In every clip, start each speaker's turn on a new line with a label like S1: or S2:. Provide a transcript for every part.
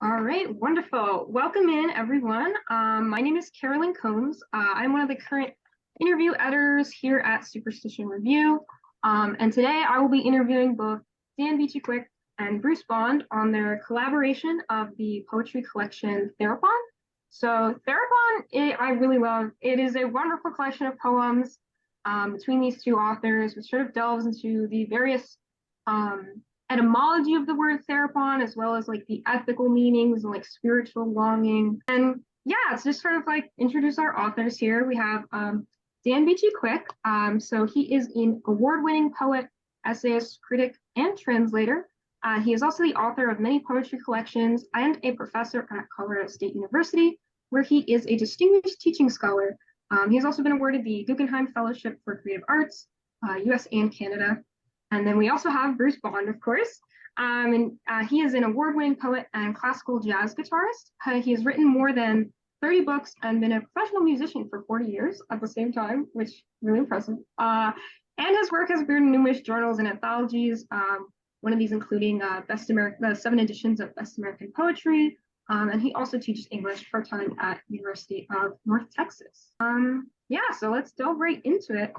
S1: All right, wonderful. Welcome in, everyone. My name is Carolyn Combs. I'm one of the current interview editors here at Superstition Review. And today I will be interviewing both Dan Beachy-Quick and Bruce Bond on their collaboration of the poetry collection Therapon. So Therapon, I really love. It is a wonderful collection of poems between these two authors, which sort of delves into the various etymology of the word therapon, as well as like the ethical meanings and like spiritual longing. And yeah, it's just sort of like introduce our authors here. We have Dan Beachy-Quick. So he is an award-winning poet, essayist, critic, and translator. He is also the author of many poetry collections and a professor at Colorado State University, where he is a distinguished teaching scholar. He has also been awarded the Guggenheim Fellowship for Creative Arts, US and Canada. And then we also have Bruce Bond, of course. He is an award-winning poet and classical jazz guitarist. He has written more than 30 books and been a professional musician for 40 years at the same time, which is really impressive. And his work has appeared in numerous journals and anthologies, one of these including the 7 editions of Best American Poetry. And he also teaches English part-time at University of North Texas. So let's delve right into it.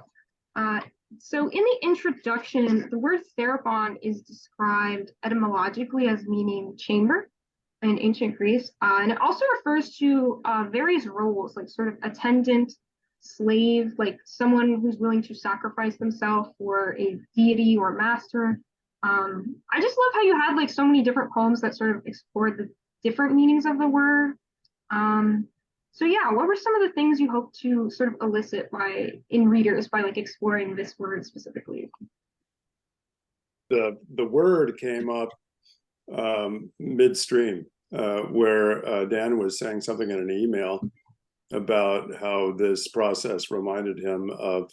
S1: So in the introduction, the word therapon is described etymologically as meaning chamber in ancient Greece. And it also refers to various roles, like sort of attendant, slave, like someone who's willing to sacrifice themselves for a deity or master. I just love how you had like so many different poems that sort of explored the different meanings of the word. So yeah, what were some of the things you hope to sort of elicit in readers by like exploring this word specifically?
S2: The word came up midstream, where Dan was saying something in an email about how this process reminded him of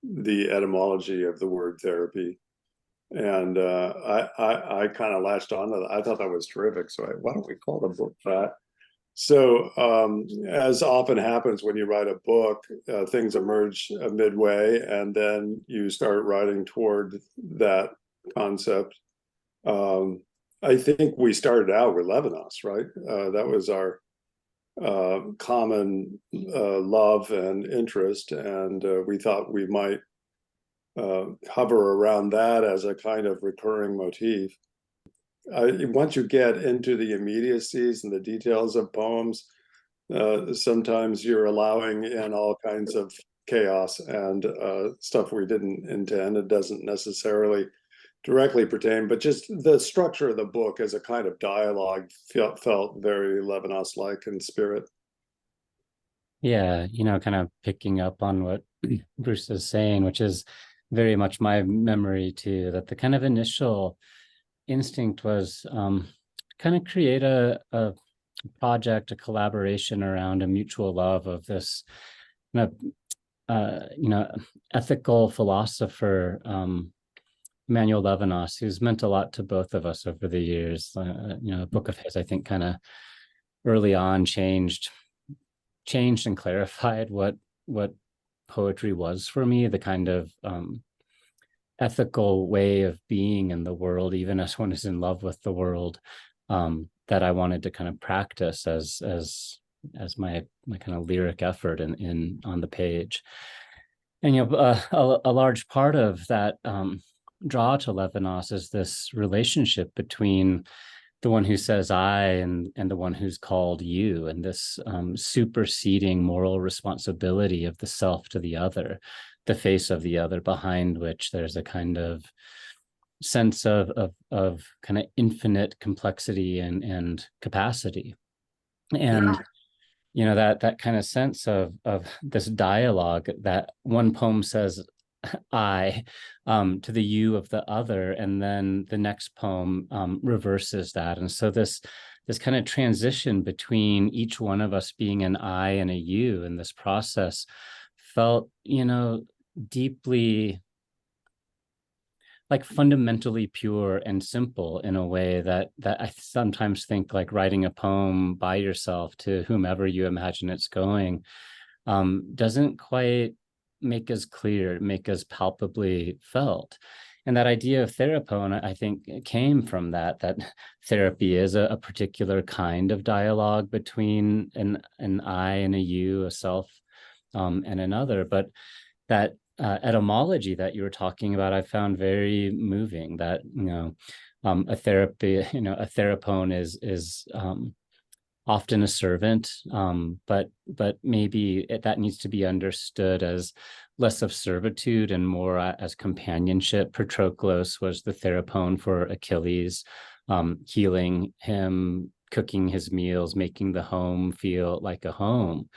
S2: the etymology of the word therapy. And I kind of latched on to that. I thought that was terrific. So why don't we call the book that? So as often happens when you write a book, things emerge midway, and then you start writing toward that concept. I think we started out with Levinas, right? That was our common love and interest, and we thought we might hover around that as a kind of recurring motif. Once you get into the immediacies and the details of poems, sometimes you're allowing in all kinds of chaos and stuff we didn't intend. It doesn't necessarily directly pertain, but just the structure of the book as a kind of dialogue felt very Levinas-like in spirit.
S3: Yeah, kind of picking up on what Bruce is saying, which is very much my memory too, that the kind of initial instinct was kind of create a project, a collaboration around a mutual love of this ethical philosopher, Emmanuel Levinas, who's meant a lot to both of us over the years. A book of his, I think, kind of early on changed and clarified what poetry was for me, the kind of ethical way of being in the world, even as one is in love with the world, that I wanted to kind of practice as my kind of lyric effort in on the page. And a large part of that draw to Levinas is this relationship between the one who says I and the one who's called you, and this superseding moral responsibility of the self to the other, the face of the other, behind which there's a kind of sense of kind of infinite complexity and capacity. And that kind of sense of this dialogue, that one poem says I to the you of the other, and then the next poem reverses that. And so this kind of transition between each one of us being an I and a you in this process felt deeply like fundamentally pure and simple, in a way that I sometimes think like writing a poem by yourself to whomever you imagine it's going doesn't quite make as clear, make as palpably felt. And that idea of therapon, I think, came from that therapy is a particular kind of dialogue between an I and a you, a self, and another. But that etymology that you were talking about, I found very moving. That, a therapy, a therapon is often a servant, but maybe that needs to be understood as less of servitude and more as companionship. Patroclus was the therapon for Achilles, healing him, cooking his meals, making the home feel like a home.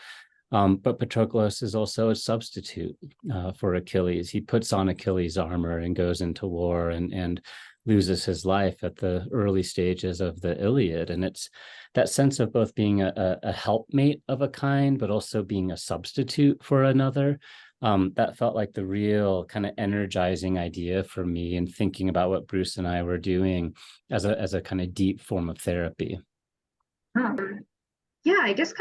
S3: But Patroclus is also a substitute for Achilles. He puts on Achilles' armor and goes into war and loses his life at the early stages of the Iliad. And it's that sense of both being a helpmate of a kind, but also being a substitute for another. That felt like the real kind of energizing idea for me in thinking about what Bruce and I were doing as a kind of deep form of therapy.
S1: Yeah, I guess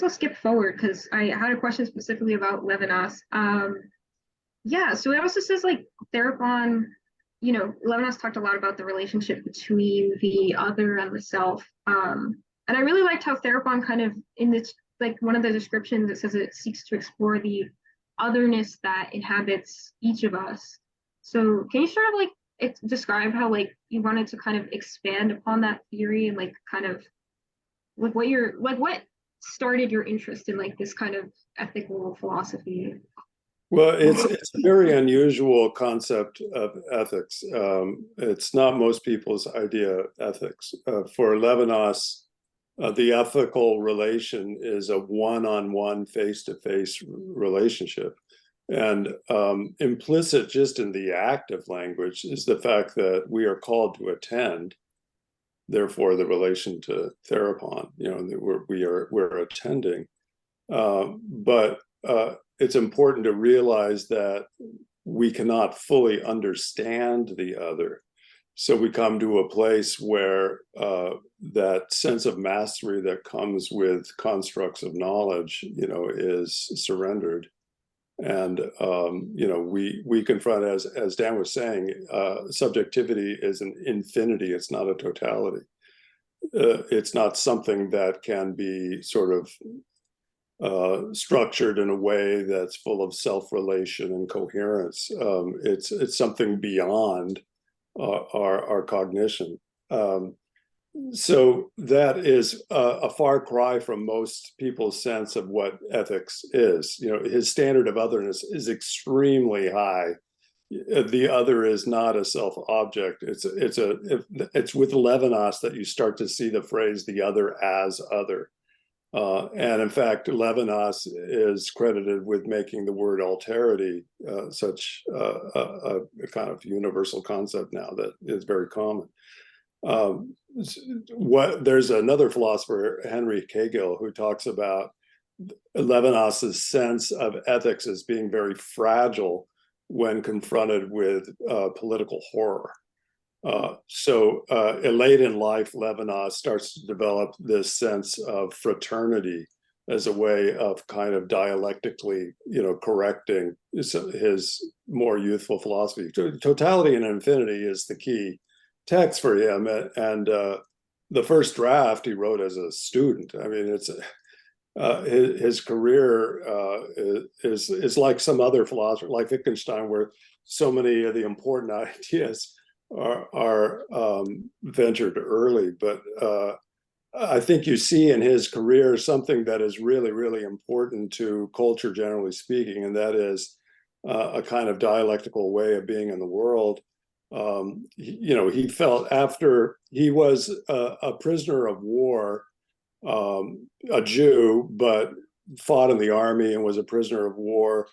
S1: I'll skip forward because I had a question specifically about Levinas. Yeah, so it also says like Therapon, Levinas talked a lot about the relationship between the other and the self. And I really liked how Therapon kind of in this, like one of the descriptions, it says it seeks to explore the otherness that inhabits each of us. So can you sort of like describe how like you wanted to kind of expand upon that theory and like kind of like what started your interest in like this kind of ethical philosophy?
S2: Well, it's a very unusual concept of ethics. It's not most people's idea of ethics. For Levinas, the ethical relation is a one-on-one, face-to-face relationship. And implicit just in the active language is the fact that we are called to attend. Therefore, the relation to Therapon, we're attending. But it's important to realize that we cannot fully understand the other. So we come to a place where that sense of mastery that comes with constructs of knowledge, is surrendered. And, we confront, as Dan was saying, subjectivity is an infinity. It's not a totality. It's not something that can be sort of structured in a way that's full of self-relation and coherence. It's something beyond our cognition. So that is a far cry from most people's sense of what ethics is. His standard of otherness is extremely high. The other is not a self-object. It's with Levinas that you start to see the phrase "the other as other." And in fact, Levinas is credited with making the word alterity such a kind of universal concept now that is very common. There's another philosopher, Henry Cagill, who talks about Levinas's sense of ethics as being very fragile when confronted with political horror. So late in life, Levinas starts to develop this sense of fraternity as a way of kind of dialectically, correcting his more youthful philosophy. Totality and infinity is the key text for him, and the first draft he wrote as a student. I mean, it's his career is like some other philosopher, like Wittgenstein, where so many of the important ideas are ventured early. But I think you see in his career something that is really, really important to culture, generally speaking, and that is a kind of dialectical way of being in the world. He felt after he was a prisoner of war, a Jew, but fought in the army and was a prisoner of war.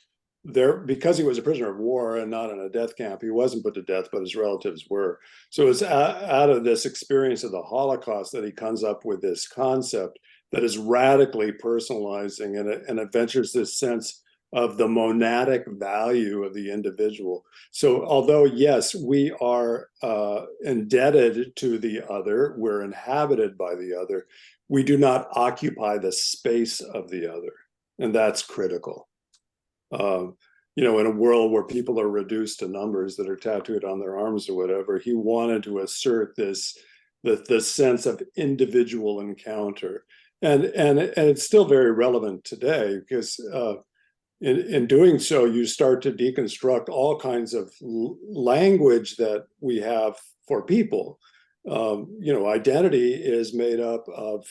S2: Because he was a prisoner of war and not in a death camp, he wasn't put to death, but his relatives were. So it's out of this experience of the Holocaust that he comes up with this concept that is radically personalizing, and it ventures this sense of the monadic value of the individual. So although, yes, we are indebted to the other, we're inhabited by the other, we do not occupy the space of the other. And that's critical. you know, in a world where people are reduced to numbers that are tattooed on their arms or whatever, he wanted to assert this, the sense of individual encounter. And it's still very relevant today, because in doing so, you start to deconstruct all kinds of language that we have for people. You know, identity is made up of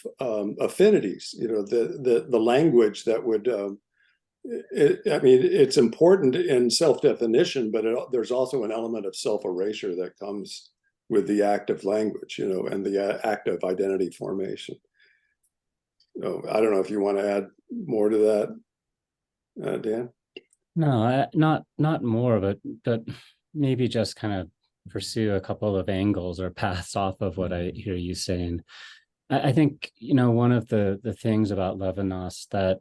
S2: affinities. You know, the language that would. I mean, it's important in self-definition, but there's also an element of self-erasure that comes with the act of language, you know, and the act of identity formation. So I don't know if you want to add more to that, Dan.
S3: No, not more of it, but maybe just kind of pursue a couple of angles or paths off of what I hear you saying. I think, you know, one of the things about Levinas that,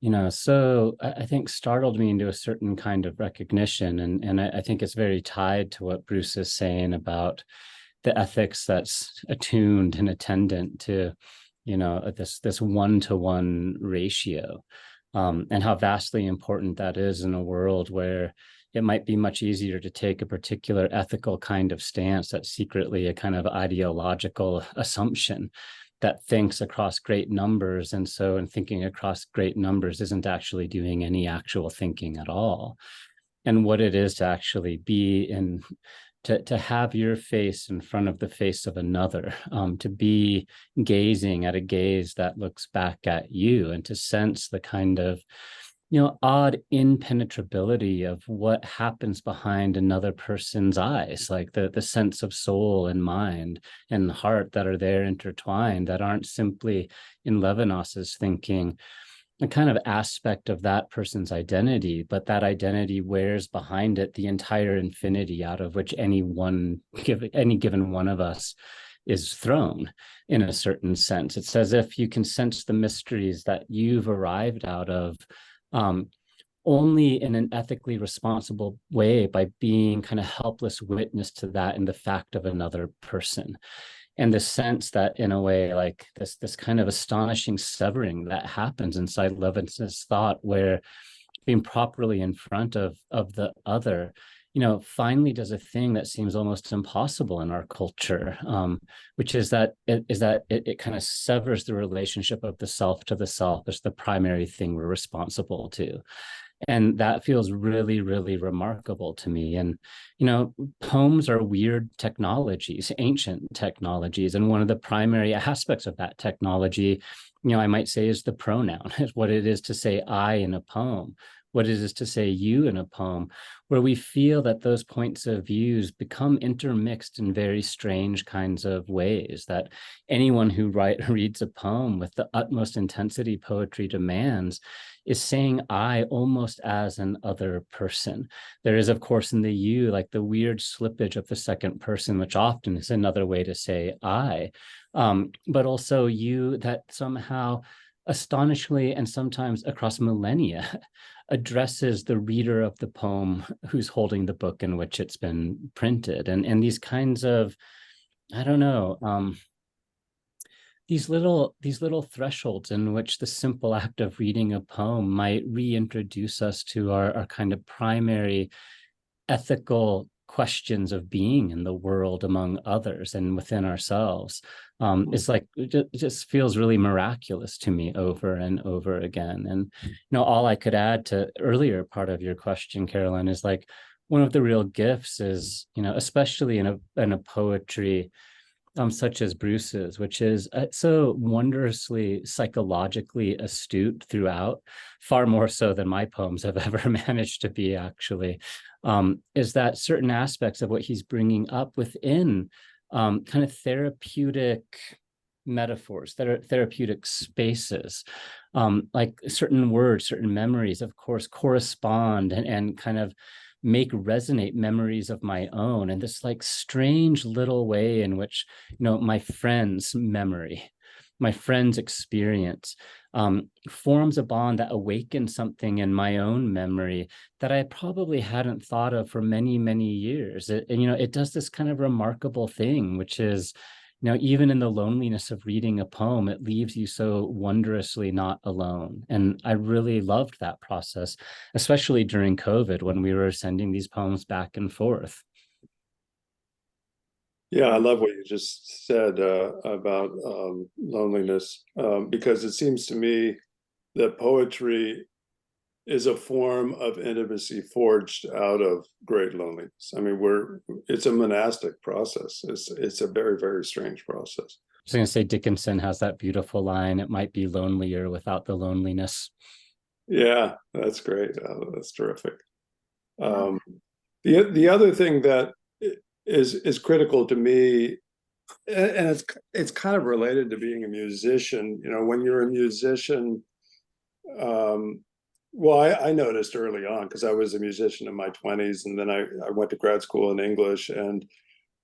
S3: you know, so I think startled me into a certain kind of recognition, and I think it's very tied to what Bruce is saying about the ethics that's attuned and attendant to, you know, this one-to-one ratio, and how vastly important that is in a world where it might be much easier to take a particular ethical kind of stance that's secretly a kind of ideological assumption that thinks across great numbers. And so in thinking across great numbers isn't actually doing any actual thinking at all. And what it is to actually be in, to have your face in front of the face of another, to be gazing at a gaze that looks back at you, and to sense the kind of, you know, odd impenetrability of what happens behind another person's eyes, like the sense of soul and mind and heart that are there intertwined, that aren't simply in Levinas's thinking a kind of aspect of that person's identity, but that identity wears behind it the entire infinity out of which any given one of us is thrown, in a certain sense. It's as if you can sense the mysteries that you've arrived out of, only in an ethically responsible way, by being kind of helpless witness to that in the fact of another person. And the sense that, in a way, like this kind of astonishing severing that happens inside Levinas's thought, where being properly in front of the other, you know, finally does a thing that seems almost impossible in our culture, which is that it kind of severs the relationship of the self to the self as the primary thing we're responsible to. And that feels really, really remarkable to me. And, you know, poems are weird technologies, ancient technologies. And one of the primary aspects of that technology, you know, I might say, is the pronoun, is what it is to say I in a poem, what it is to say you in a poem, where we feel that those points of views become intermixed in very strange kinds of ways, that anyone who reads a poem with the utmost intensity poetry demands is saying I almost as an other person. There is, of course, in the you, like the weird slippage of the second person, which often is another way to say I, but also you that somehow astonishingly, and sometimes across millennia, addresses the reader of the poem who's holding the book in which it's been printed. And these kinds of, I don't know, these little thresholds in which the simple act of reading a poem might reintroduce us to our kind of primary ethical questions of being in the world among others and within ourselves. It's like, it just feels really miraculous to me over and over again. And, you know, all I could add to earlier part of your question, Carolyn, is like, one of the real gifts is, you know, especially in a poetry such as Bruce's, which is so wondrously psychologically astute throughout, far more so than my poems have ever managed to be, actually, is that certain aspects of what he's bringing up within kind of therapeutic metaphors, that are therapeutic spaces, like certain words, certain memories, of course, correspond and kind of make resonate memories of my own, and this like strange little way in which, you know, my friend's memory, my friend's experience forms a bond that awakens something in my own memory that I probably hadn't thought of for many, many years. And, you know, it does this kind of remarkable thing, which is, even in the loneliness of reading a poem, it leaves you so wondrously not alone. And I really loved that process, especially during COVID when we were sending these poems back and forth.
S2: Yeah, I love what you just said about loneliness, because it seems to me that poetry is a form of intimacy forged out of great loneliness. I mean, it's a monastic process. It's a very, very strange process.
S3: I was going to say Dickinson has that beautiful line, "It might be lonelier without the loneliness."
S2: Yeah, that's great. That's terrific. The other thing that is critical to me, and it's kind of related to being a musician. When you're a musician, well, I noticed early on, because I was a musician in my 20s, and then I went to grad school in English, and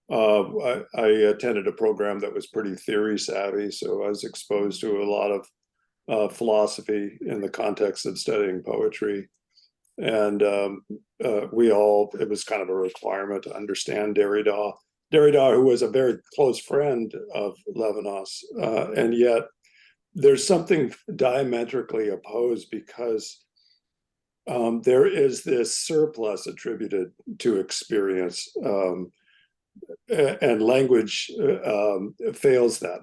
S2: I attended a program that was pretty theory savvy, so I was exposed to a lot of philosophy in the context of studying poetry. And it was kind of a requirement to understand Derrida, who was a very close friend of Levinas, and yet there's something diametrically opposed, because there is this surplus attributed to experience, and language fails that.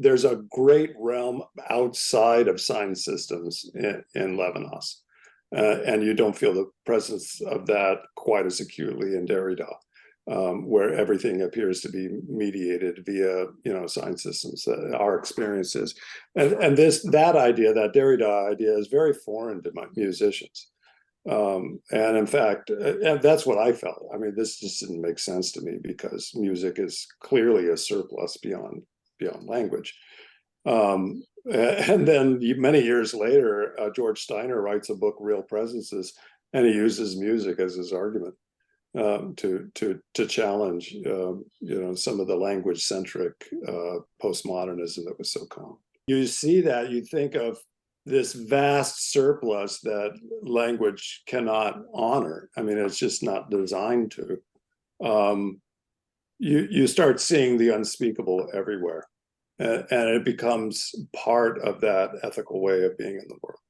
S2: There's a great realm outside of sign systems in Levinas, and you don't feel the presence of that quite as acutely in Derrida, where everything appears to be mediated via sign systems, our experiences, and that Derrida idea is very foreign to my musicians. And in fact, and that's what I felt. I mean, this just didn't make sense to me, because music is clearly a surplus beyond language. And then many years later, George Steiner writes a book, Real Presences, and he uses music as his argument to challenge some of the language centric postmodernism that was so common. You see that, you think of this vast surplus that language cannot honor. I mean, it's just not designed to. You start seeing the unspeakable everywhere, and it becomes part of that ethical way of being in the world.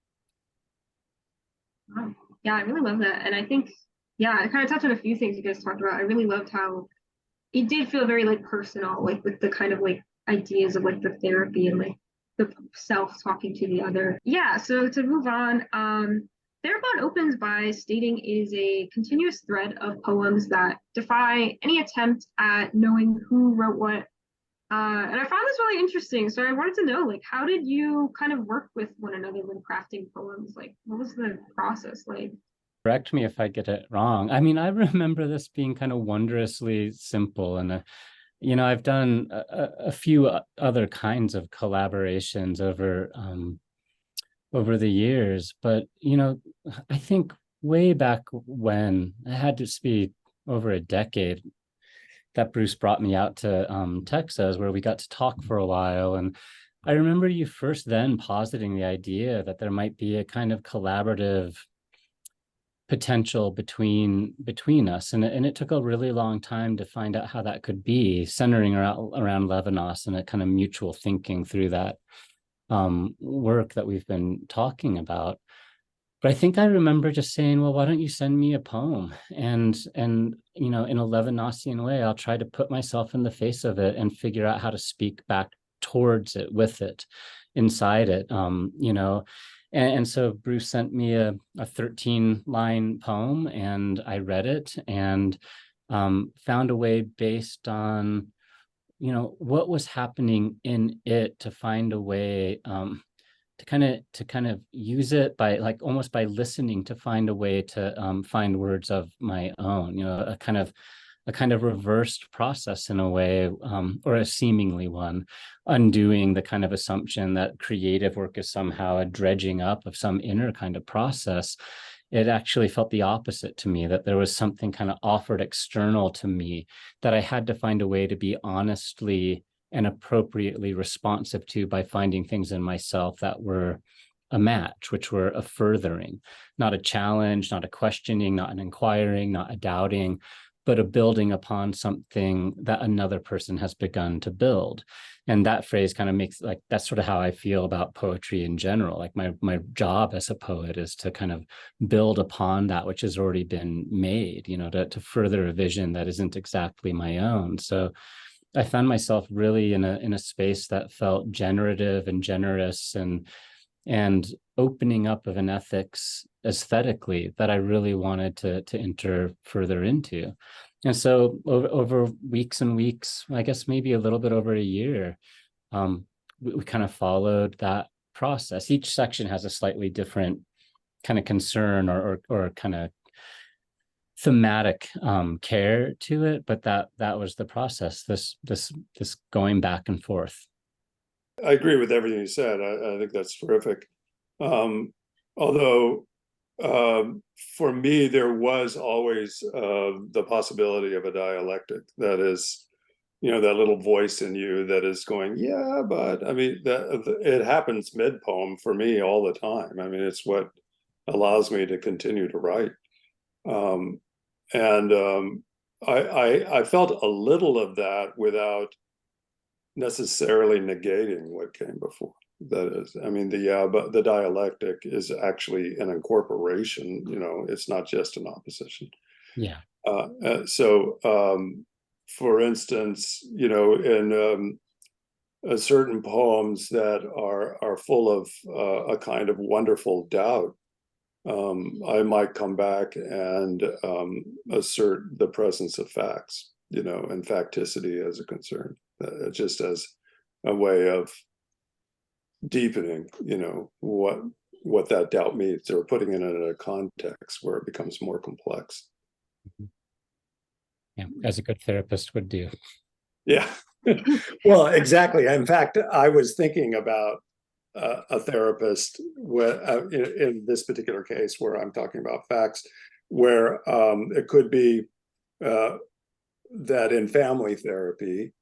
S1: Wow. Yeah, I really love that. And I think, yeah, I kind of touched on a few things you guys talked about. I really loved how it did feel very personal, with the kind of ideas of the therapy and the self talking to the other. Yeah, so to move on, Therapon opens by stating it is a continuous thread of poems that defy any attempt at knowing who wrote what. And I found this really interesting. So I wanted to know, how did you kind of work with one another when crafting poems? What was the process like?
S3: Correct me if I get it wrong. I mean, I remember this being kind of wondrously simple, and I've done a few other kinds of collaborations over the years, but I think way back when, it had to be over a decade, that Bruce brought me out to Texas, where we got to talk for a while, and I remember you first then positing the idea that there might be a kind of collaborative potential between us, and it took a really long time to find out how that could be, centering around Levinas and a kind of mutual thinking through that work that we've been talking about. But I think I remember just saying, well, why don't you send me a poem, and in a Levinasian way, I'll try to put myself in the face of it and figure out how to speak back towards it, with it, inside it, And so Bruce sent me a 13-line poem, and I read it and found a way, based on, what was happening in it, to find a way to kind of use it by almost by listening, to find a way to find words of my own, a kind of reversed process in a way, or a seemingly one, undoing the kind of assumption that creative work is somehow a dredging up of some inner kind of process. It actually felt the opposite to me, that there was something kind of offered external to me that I had to find a way to be honestly and appropriately responsive to, by finding things in myself that were a match, which were a furthering, not a challenge, not a questioning, not an inquiring, not a doubting, but a building upon something that another person has begun to build. And that phrase kind of makes, like, that's sort of how I feel about poetry in general. Like my job as a poet is to kind of build upon that which has already been made, to further a vision that isn't exactly my own. So I found myself really in a space that felt generative and generous and opening up of an ethics aesthetically that I really wanted to enter further into. And so over weeks and weeks, I guess maybe a little bit over a year, we kind of followed that process. Each section has a slightly different kind of concern or kind of thematic care to it, but that was the process, this going back and forth.
S2: I agree with everything you said. I think that's terrific. Although for me, there was always the possibility of a dialectic. That is, that little voice in you that is going, yeah, but I mean, it happens mid-poem for me all the time. I mean, it's what allows me to continue to write. I felt a little of that without necessarily negating what came before. That is, I mean, but the dialectic is actually an incorporation. It's not just an opposition.
S3: Yeah.
S2: For instance, in certain poems that are full of a kind of wonderful doubt, I might come back and assert the presence of facts, and facticity as a concern, just as a way of deepening, what that doubt means, or putting it in a context where it becomes more complex.
S3: Yeah, as a good therapist would do.
S2: Yeah. Well, exactly. In fact, I was thinking about a therapist in this particular case where I'm talking about facts, where it could be that in family therapy,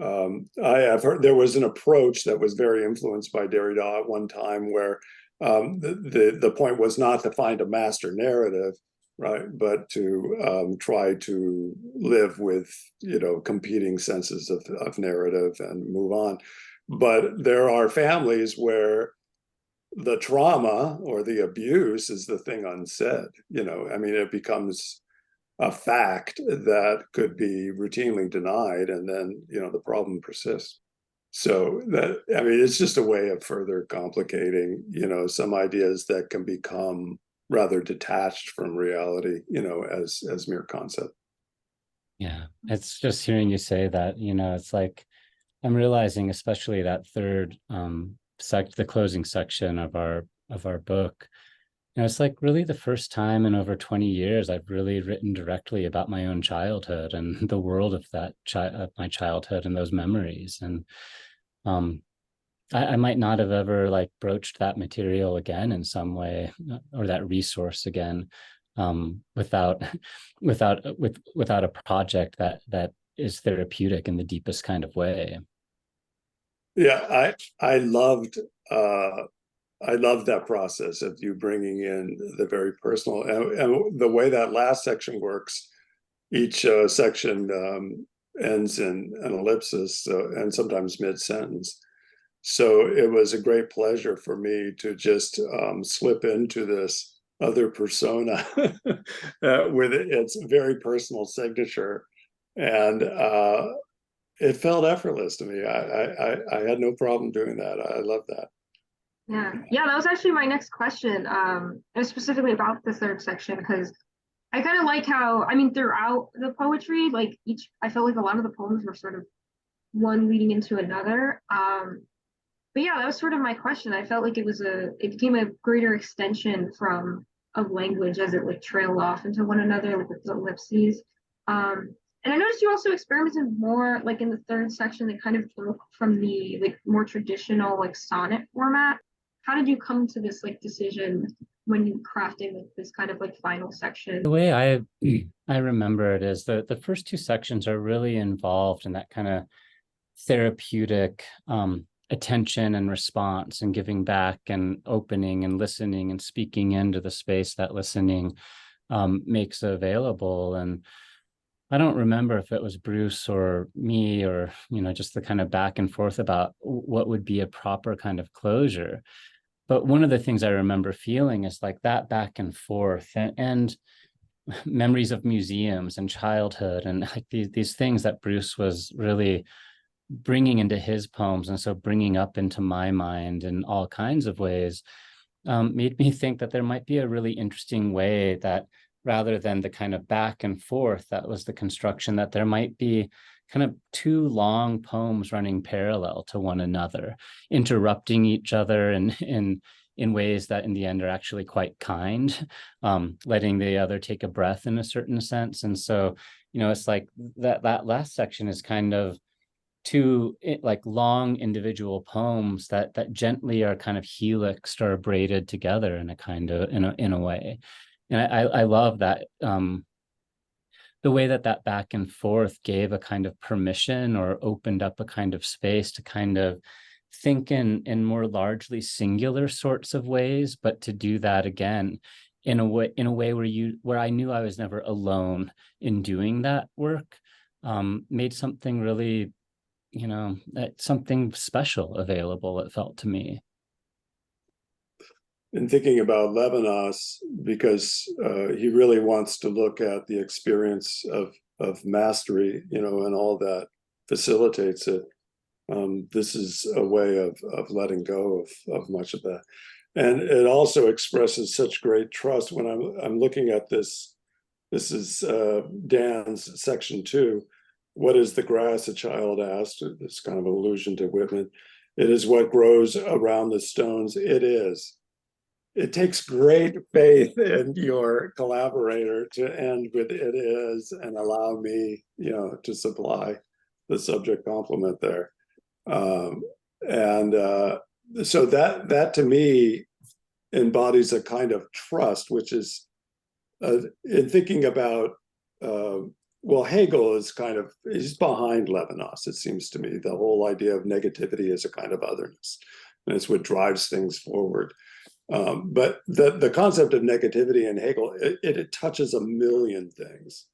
S2: I have heard there was an approach that was very influenced by Derrida at one time, where the point was not to find a master narrative, right, but to try to live with competing senses of narrative and move on. But there are families where the trauma or the abuse is the thing unsaid. I mean, it becomes a fact that could be routinely denied, and then the problem persists. So that, I mean, it's just a way of further complicating some ideas that can become rather detached from reality, as mere concept.
S3: Yeah, it's just hearing you say that, it's like I'm realizing, especially that third the closing section of our book, it's like really the first time in over 20 years I've really written directly about my own childhood and the world of my childhood and those memories. And I might not have ever like broached that material again in some way, or that resource again, without a project that is therapeutic in the deepest kind of way.
S2: Yeah, I loved that process of you bringing in the very personal, and the way that last section works. Each section ends in an ellipsis, and sometimes mid-sentence. So it was a great pleasure for me to just slip into this other persona with its very personal signature, and it felt effortless to me. I had no problem doing that. I love that.
S1: Yeah, that was actually my next question. And specifically about the third section, because I kind of like how, I mean, throughout the poetry, like I felt like a lot of the poems were sort of one leading into another. But yeah, that was sort of my question. I felt like it became a greater extension of language as it like trailed off into one another, like with the ellipses. And I noticed you also experimented more like in the third section that kind of broke from the like more traditional like sonnet format. How did you come to this like decision when you crafted like this kind of like final section?
S3: The way I remember it is that the first two sections are really involved in that kind of therapeutic attention and response and giving back and opening and listening and speaking into the space that listening makes available. And I don't remember if it was Bruce or me or, just the kind of back and forth about what would be a proper kind of closure. But one of the things I remember feeling is like that back and forth and memories of museums and childhood and like these things that Bruce was really bringing into his poems, and so bringing up into my mind in all kinds of ways, made me think that there might be a really interesting way that, rather than the kind of back and forth that was the construction, that there might be kind of two long poems running parallel to one another, interrupting each other and in ways that in the end are actually quite kind, letting the other take a breath in a certain sense. And so, it's like that last section is kind of two like long individual poems that gently are kind of helixed or braided together in a kind of in a way. And I love that, the way that back and forth gave a kind of permission or opened up a kind of space to kind of think in more largely singular sorts of ways, but to do that again in a way where I knew I was never alone in doing that work, made something really, something special available, it felt to me.
S2: In thinking about Levinas, because he really wants to look at the experience of mastery, and all that facilitates it. This is a way of letting go of much of that. And it also expresses such great trust. When I'm looking at this is Dan's section 2. What is the grass? A child asked. It's kind of an allusion to Whitman. It is what grows around the stones. It is. It takes great faith in your collaborator to end with "it is" and allow me, to supply the subject complement there. So that to me embodies a kind of trust, which is in thinking about, well, Hegel is he's behind Levinas, it seems to me. The whole idea of negativity as a kind of otherness, and it's what drives things forward. But the concept of negativity in Hegel, it touches a million things.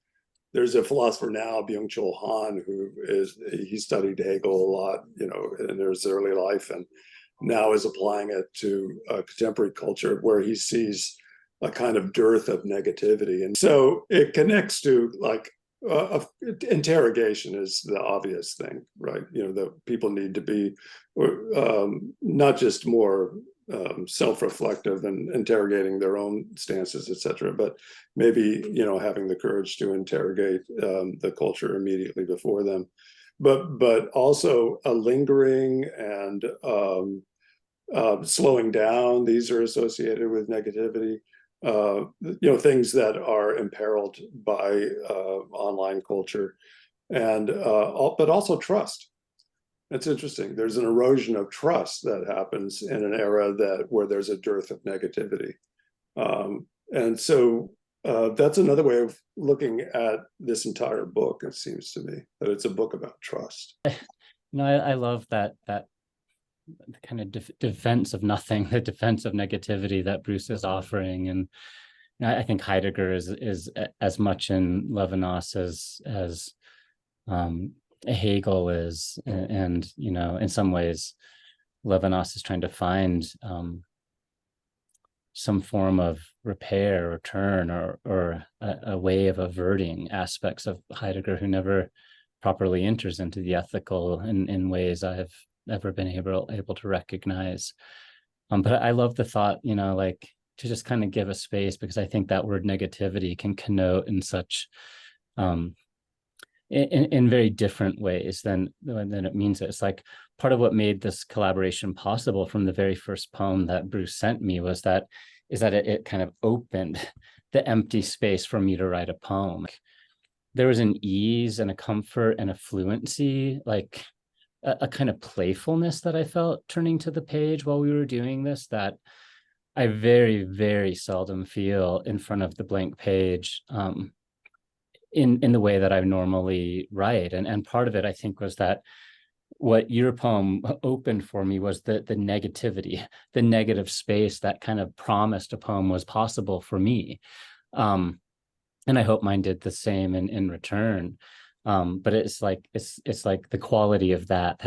S2: There's a philosopher now, Byung-Chul Han, he studied Hegel a lot, in his early life, and now is applying it to contemporary culture, where he sees a kind of dearth of negativity. And so it connects to interrogation is the obvious thing, right? The people need to be not just more self-reflective and interrogating their own stances, etc., but maybe having the courage to interrogate the culture immediately before them, but also a lingering and slowing down. These are associated with negativity. Things that are imperiled by online culture, and but also trust. It's interesting. There's an erosion of trust that happens in an era where there's a dearth of negativity, and so that's another way of looking at this entire book. It seems to me that it's a book about trust.
S3: I love that kind of defense of nothing, the defense of negativity that Bruce is offering. And I think Heidegger is as much in Levinas as Hegel is, and in some ways Levinas is trying to find some form of repair or turn or a way of averting aspects of Heidegger, who never properly enters into the ethical in ways I have ever been able to recognize. But I love the thought, to just kind of give a space, because I think that word negativity can connote in such in very different ways than it means it. It's like part of what made this collaboration possible from the very first poem that Bruce sent me is that it kind of opened the empty space for me to write a poem. There was an ease and a comfort and a fluency, like a kind of playfulness that I felt turning to the page while we were doing this, that I very, very seldom feel in front of the blank page, in the way that I normally write. And part of it, I think, was that what your poem opened for me was the negativity, the negative space that kind of promised a poem was possible for me. and I hope mine did the same in return. But it's like the quality of that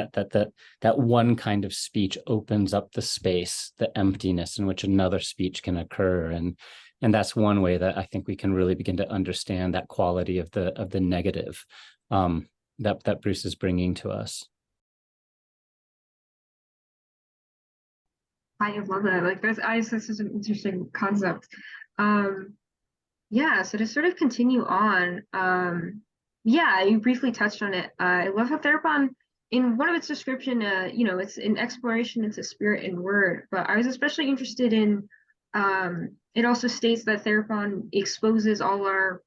S3: one kind of speech opens up the space, the emptiness in which another speech can occur, and that's one way that I think we can really begin to understand that quality of the negative that Bruce is bringing to us.
S1: I love that. Like this is an interesting concept. Yeah, so to sort of continue on, yeah, you briefly touched on it. I love how Therapon, in one of its description, it's an exploration into spirit and word, but I was especially interested in, it also states that Therapon exposes all our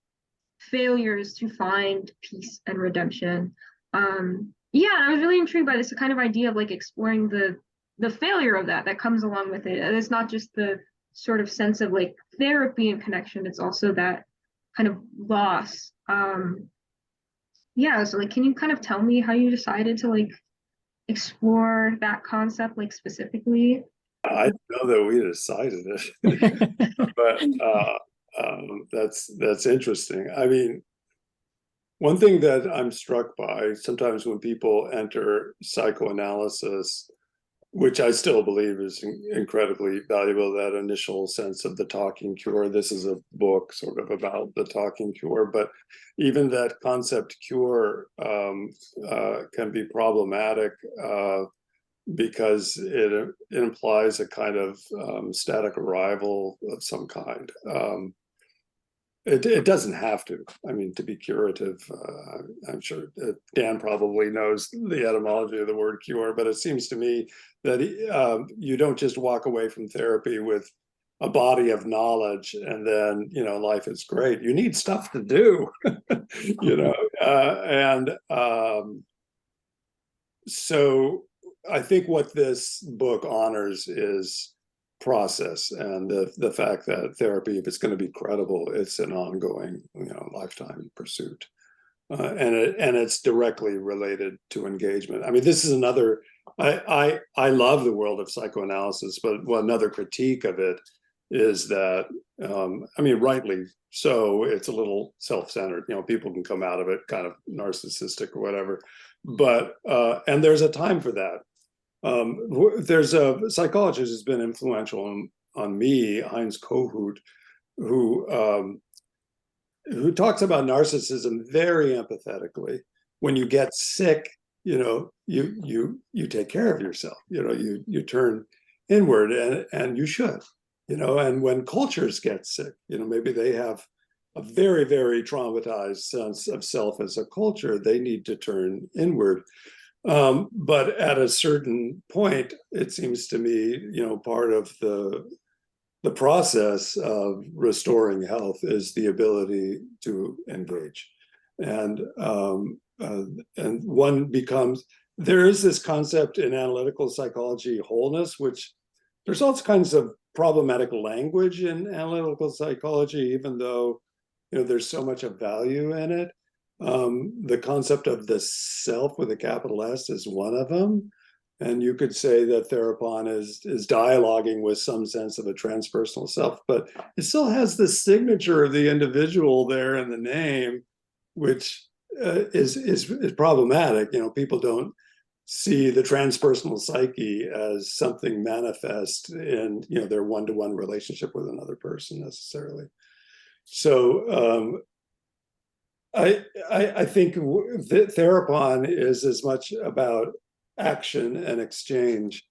S1: failures to find peace and redemption. Yeah, I was really intrigued by this kind of idea of like exploring the failure of that comes along with it. And it's not just the sort of sense of like therapy and connection, it's also that kind of loss. Yeah, so like can you kind of tell me how you decided to like explore that concept like specifically?
S2: I know that we decided it, but that's interesting. I mean, one thing that I'm struck by sometimes when people enter psychoanalysis, which I still believe is incredibly valuable, that initial sense of the talking cure. This is a book sort of about the talking cure, but even that concept cure can be problematic because it implies a kind of static arrival of some kind. It doesn't have to. I mean, to be curative, I'm sure Dan probably knows the etymology of the word cure, but it seems to me that you don't just walk away from therapy with a body of knowledge and then, life is great. You need stuff to do, so I think what this book honors is process and the fact that therapy, if it's going to be credible, it's an ongoing lifetime pursuit, and it's directly related to engagement. I mean, this is another, I love the world of psychoanalysis, but another critique of it is that I mean, rightly so, it's a little self-centered. People can come out of it kind of narcissistic or whatever, but and there's a time for that. There's a psychologist who's been influential on me, Heinz Kohut, who talks about narcissism very empathetically. When you get sick, you take care of yourself. You turn inward, and you should. And when cultures get sick, maybe they have a very, very traumatized sense of self as a culture. They need to turn inward. But at a certain point, it seems to me, part of the process of restoring health is the ability to engage, and one becomes. There is this concept in analytical psychology, wholeness, which there's all kinds of problematic language in analytical psychology, even though there's so much of value in it. The concept of the self with a capital S is one of them. And you could say that Therapon is dialoguing with some sense of a transpersonal self, but it still has the signature of the individual there in the name, which is problematic. People don't see the transpersonal psyche as something manifest in their one-to-one relationship with another person necessarily. So I think Therapon is as much about action and exchange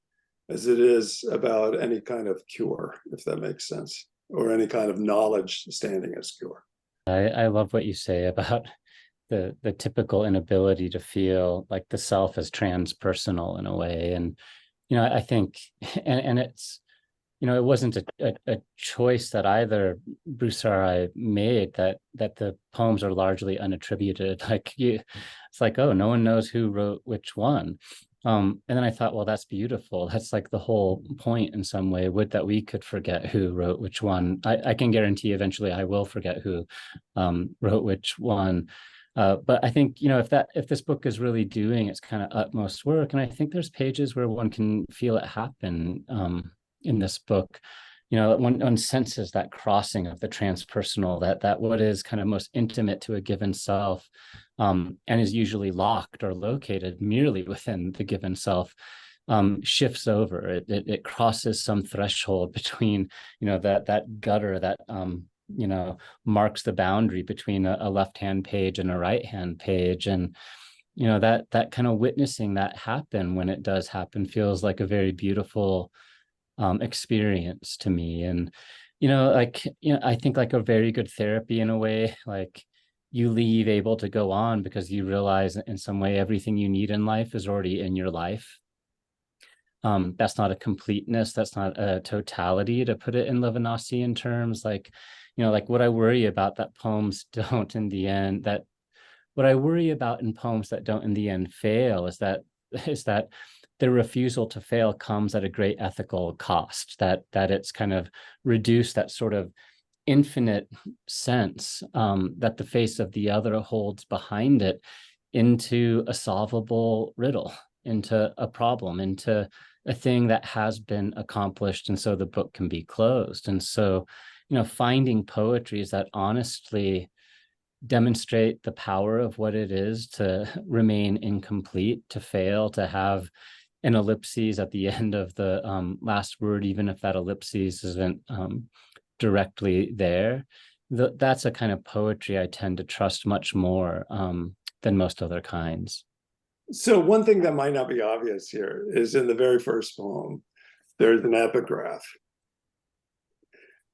S2: as it is about any kind of cure, if that makes sense, or any kind of knowledge standing as cure.
S3: I love what you say about the typical inability to feel like the self is transpersonal in a way. And, I think, and it's, it wasn't a choice that either Bruce or I made, that the poems are largely unattributed. It's like, oh, no one knows who wrote which one. And then I thought, well, that's beautiful. That's like the whole point in some way, would that we could forget who wrote which one. I can guarantee eventually I will forget who wrote which one. But I think, if this book is really doing its kind of utmost work, and I think there's pages where one can feel it happen in this book, one senses that crossing of the transpersonal, that what is kind of most intimate to a given self, and is usually locked or located merely within the given self, shifts over. It crosses some threshold between, that gutter that marks the boundary between a left-hand page and a right-hand page. And that kind of witnessing that happen when it does happen feels like a very beautiful experience to me. And I think like a very good therapy in a way, like you leave able to go on because you realize in some way everything you need in life is already in your life. That's not a completeness, that's not a totality, to put it in Levinasian terms. Like what I worry about that poems don't in the end, that what I worry about in poems that don't in the end fail is that their refusal to fail comes at a great ethical cost, that it's kind of reduced that sort of infinite sense that the face of the other holds behind it into a solvable riddle, into a problem, into a thing that has been accomplished, and so the book can be closed. And so finding poetries that honestly demonstrate the power of what it is to remain incomplete, to fail, to have an ellipses at the end of the last word, even if that ellipses isn't directly there. That's a kind of poetry I tend to trust much more than most other kinds.
S2: So one thing that might not be obvious here is in the very first poem, there's an epigraph.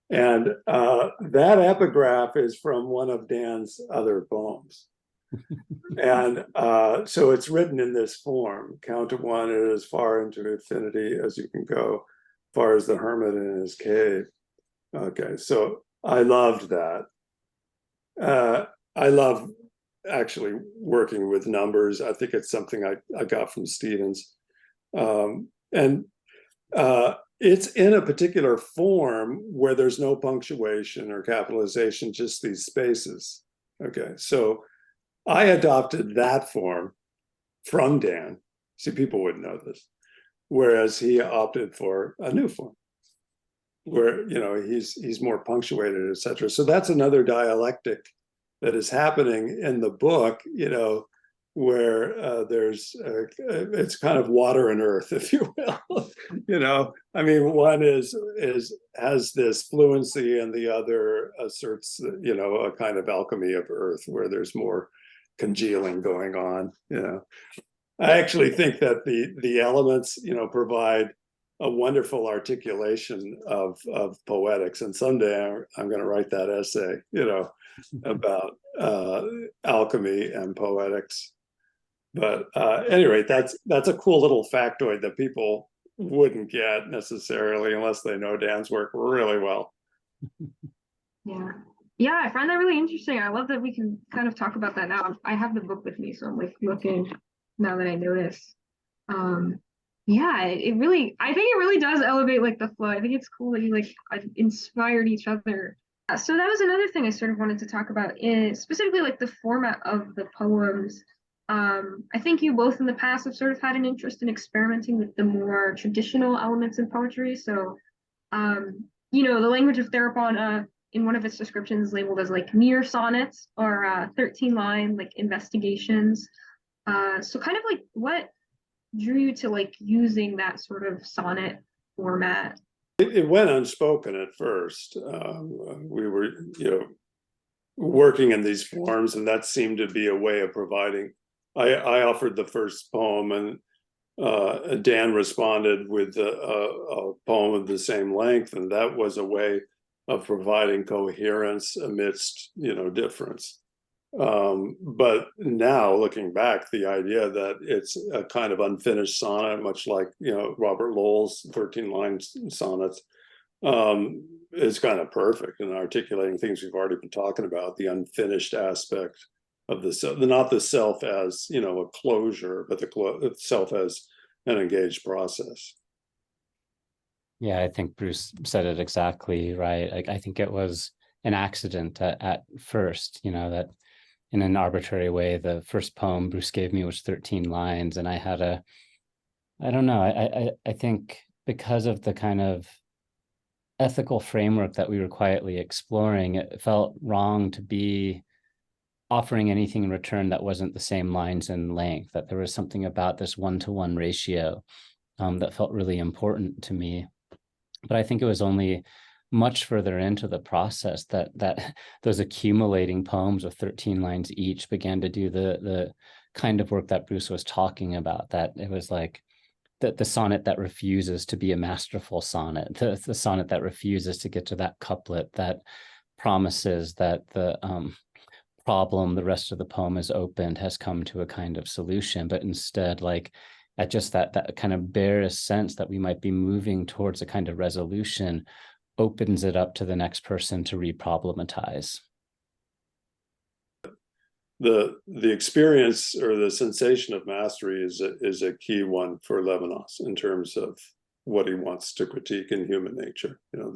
S2: And that epigraph is from one of Dan's other poems. And so it's written in this form: count to one, and as far into infinity as you can go, far as the hermit in his cave. Okay, so I loved that. I love actually working with numbers. I think it's something I got from Stevens. It's in a particular form where there's no punctuation or capitalization, just these spaces. Okay, so I adopted that form from Dan. See, people wouldn't know this. Whereas he opted for a new form where, he's more punctuated, etc. So that's another dialectic that is happening in the book, where there's it's kind of water and earth, if you will. I mean, one has this fluency, and the other asserts a kind of alchemy of earth where there's more congealing going on. I actually think that the elements provide a wonderful articulation of poetics, and someday I'm going to write that essay about alchemy and poetics. But anyway, that's a cool little factoid that people wouldn't get necessarily unless they know Dan's work really well.
S1: Yeah, I find that really interesting. I love that we can kind of talk about that now. I have the book with me, so I'm like looking now that I notice. Yeah, I think it really does elevate like the flow. I think it's cool that you like inspired each other. So that was another thing I sort of wanted to talk about, is specifically like the format of the poems. I think you both in the past have sort of had an interest in experimenting with the more traditional elements in poetry. So, the language of Therapon, in one of its descriptions, labeled as like mere sonnets, or 13-line like investigations. So kind of like what drew you to like using that sort of sonnet format?
S2: It went unspoken at first. We were, working in these forms, and that seemed to be a way of providing. I offered the first poem, and Dan responded with a poem of the same length, and that was a way of providing coherence amidst difference. But now looking back, the idea that it's a kind of unfinished sonnet, much like Robert Lowell's 13-line sonnets, is kind of perfect in articulating things we've already been talking about: the unfinished aspect of the self, not the self as a closure, but the self as an engaged process.
S3: Yeah, I think Bruce said it exactly right. Like, I think it was an accident at first, that in an arbitrary way, the first poem Bruce gave me was 13 lines. And I had I don't know, I think because of the kind of ethical framework that we were quietly exploring, it felt wrong to be offering anything in return that wasn't the same lines and length, that there was something about this one-to-one ratio that felt really important to me. But I think it was only much further into the process that those accumulating poems of 13 lines each began to do the kind of work that Bruce was talking about, that it was like the sonnet that refuses to be a masterful sonnet, the sonnet that refuses to get to that couplet that promises that the problem the rest of the poem is opened has come to a kind of solution, but instead, like, at just that kind of barest sense that we might be moving towards a kind of resolution, opens it up to the next person to re-problematize.
S2: The experience or the sensation of mastery is a key one for Levinas in terms of what he wants to critique in human nature. You know,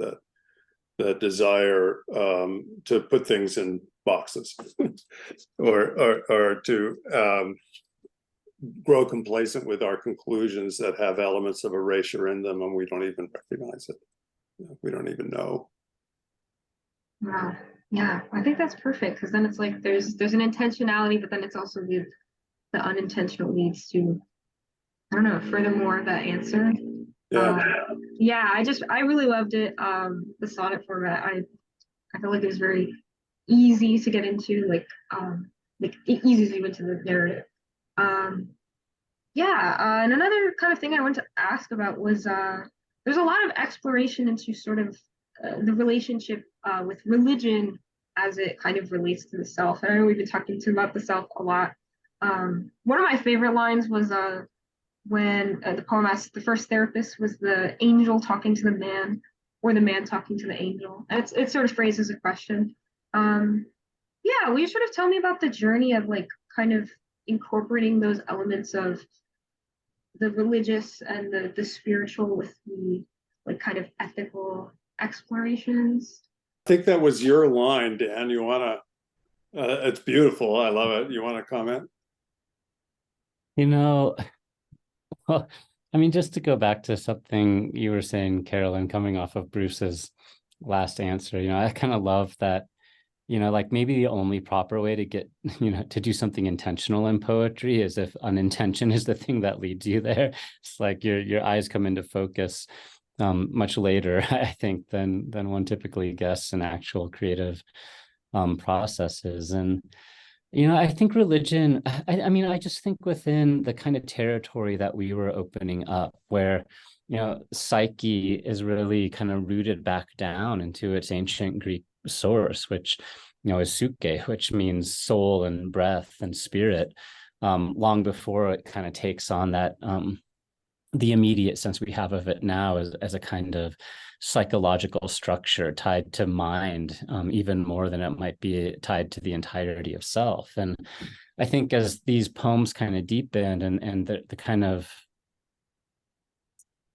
S2: that desire to put things in boxes or to grow complacent with our conclusions that have elements of erasure in them, and we don't even recognize it. We don't even know.
S1: Wow. Yeah, I think that's perfect, because then it's like there's an intentionality, but then it's also the unintentional leads to, I don't know, furthermore that answer.
S2: Yeah.
S1: Yeah, I really loved it. The sonnet format, I feel like it was very easy to get into, like easy to go into the narrative. And another kind of thing I wanted to ask about was there's a lot of exploration into sort of the relationship with religion as it kind of relates to the self. And I know we've been talking about the self a lot. One of my favorite lines was when the poem asks, the first therapist was the angel talking to the man, or the man talking to the angel. And it's sort of phrased as a question. Will you sort of tell me about the journey of, like, kind of incorporating those elements of the religious and the spiritual with the, like, kind of ethical explorations?
S2: I think that was your line, Dan. You want to, it's beautiful. I love it. You want to comment?
S3: You know, well, I mean, just to go back to something you were saying, Carolyn, coming off of Bruce's last answer, you know, I kind of love that, you know, like, maybe the only proper way to get, you know, to do something intentional in poetry is if unintention is the thing that leads you there. It's like your eyes come into focus much later, I think, than one typically guesses in actual creative processes. And, you know, I think religion, I mean, I just think within the kind of territory that we were opening up, where, you know, psyche is really kind of rooted back down into its ancient Greek source, which, you know, is suke, which means soul and breath and spirit, long before it kind of takes on that the immediate sense we have of it now as a kind of psychological structure tied to mind, even more than it might be tied to the entirety of self. And I think as these poems kind of deepened and the kind of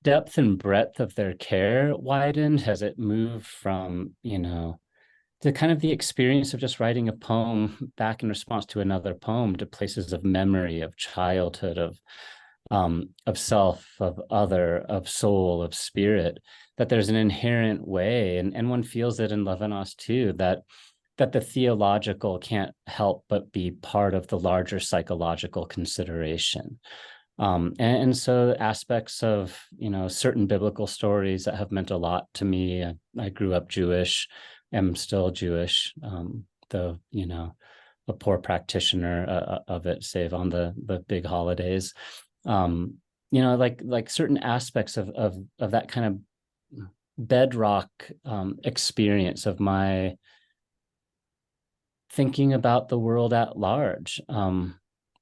S3: depth and breadth of their care widened, as it moved from, you know, the kind of the experience of just writing a poem back in response to another poem, to places of memory, of childhood, of self, of other, of soul, of spirit, that there's an inherent way, and one feels it in Levinas too, that the theological can't help but be part of the larger psychological consideration. And so aspects of, you know, certain biblical stories that have meant a lot to me. I grew up Jewish, am still Jewish, though, you know, a poor practitioner of it, save on the big holidays. You know, like certain aspects of that kind of bedrock experience of my thinking about the world at large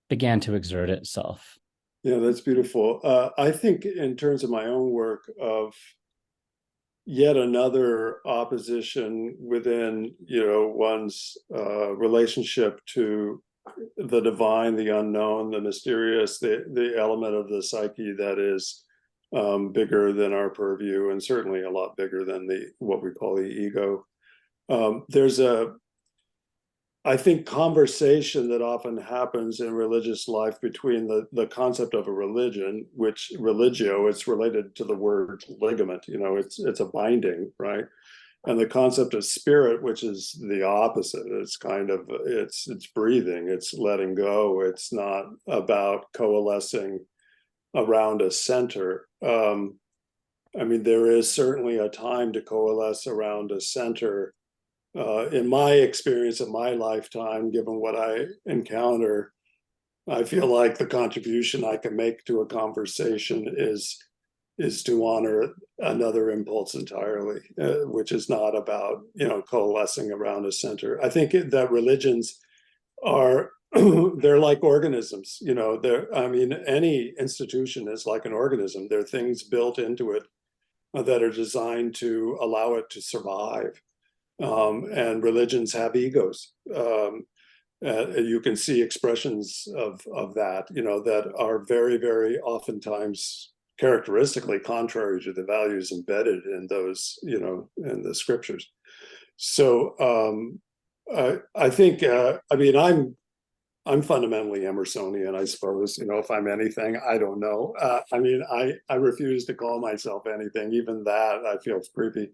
S3: began to exert itself.
S2: Yeah, that's beautiful. I think in terms of my own work, of yet another opposition within, you know, one's relationship to the divine, the unknown, the mysterious, the element of the psyche that is bigger than our purview, and certainly a lot bigger than what we call the ego. I think conversation that often happens in religious life between the concept of a religion, which religio, it's related to the word ligament, it's a binding, right? And the concept of spirit, which is the opposite. It's kind of, it's breathing, it's letting go. It's not about coalescing around a center. I mean, there is certainly a time to coalesce around a center. In my experience of my lifetime, given what I encounter, I feel like the contribution I can make to a conversation is to honor another impulse entirely, which is not about, coalescing around a center. I think that religions are they're like organisms, I mean, any institution is like an organism. There are things built into it that are designed to allow it to survive. And religions have egos. You can see expressions of that, that are very, very oftentimes characteristically contrary to the values embedded in those, in the scriptures. So I think, I mean, I'm fundamentally Emersonian, I suppose. If I'm anything, I don't know. I mean, I refuse to call myself anything. Even that I feel creepy.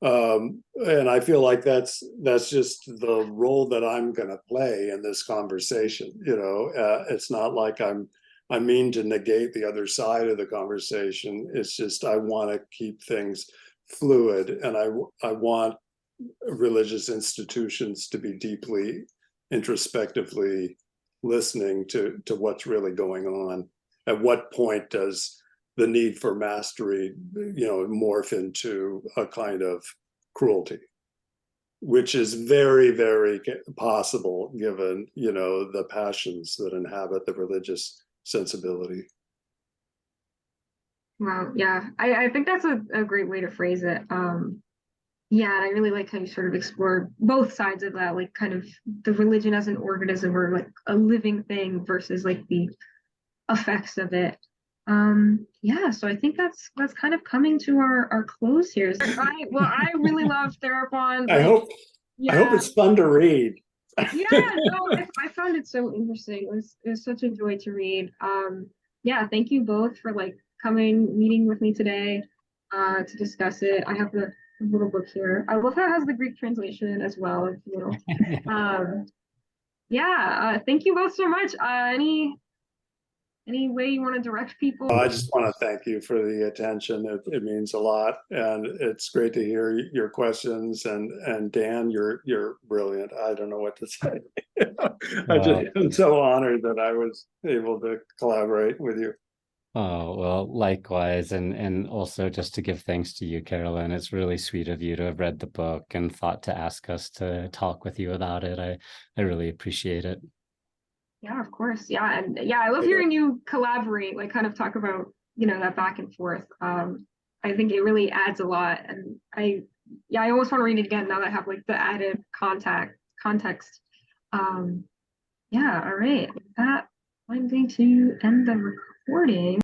S2: And I feel like that's just the role that I'm going to play in this conversation. It's not like I mean to negate the other side of the conversation. It's just I want to keep things fluid, and I want religious institutions to be deeply introspectively listening to what's really going on. At what point does the need for mastery, morph into a kind of cruelty, which is very, very possible given, the passions that inhabit the religious sensibility.
S1: Wow, yeah, I think that's a great way to phrase it. Yeah, and I really like how you sort of explore both sides of that, like kind of the religion as an organism or like a living thing versus like the effects of it. Yeah, so I think that's kind of coming to our close here. So I really love Therapon.
S2: I hope it's fun to read.
S1: Yeah, no, I found it so interesting. It was such a joy to read. Yeah, thank you both for like meeting with me today to discuss it. I have the little book here. I love how it has the Greek translation as well. Yeah, thank you both so much. Any way you want to direct people?
S2: I just want to thank you for the attention. It means a lot, and it's great to hear your questions. And Dan, you're brilliant. I don't know what to say. I'm so honored that I was able to collaborate with you.
S3: Oh, well, likewise. And also just to give thanks to you, Carolyn. It's really sweet of you to have read the book and thought to ask us to talk with you about it. I really appreciate it.
S1: Yeah, of course. Yeah, and yeah, I love hearing you collaborate, like kind of talk about, that back and forth. I think it really adds a lot, and I almost want to read it again now that I have like the added context. Yeah, all right. With that, I'm going to end the recording.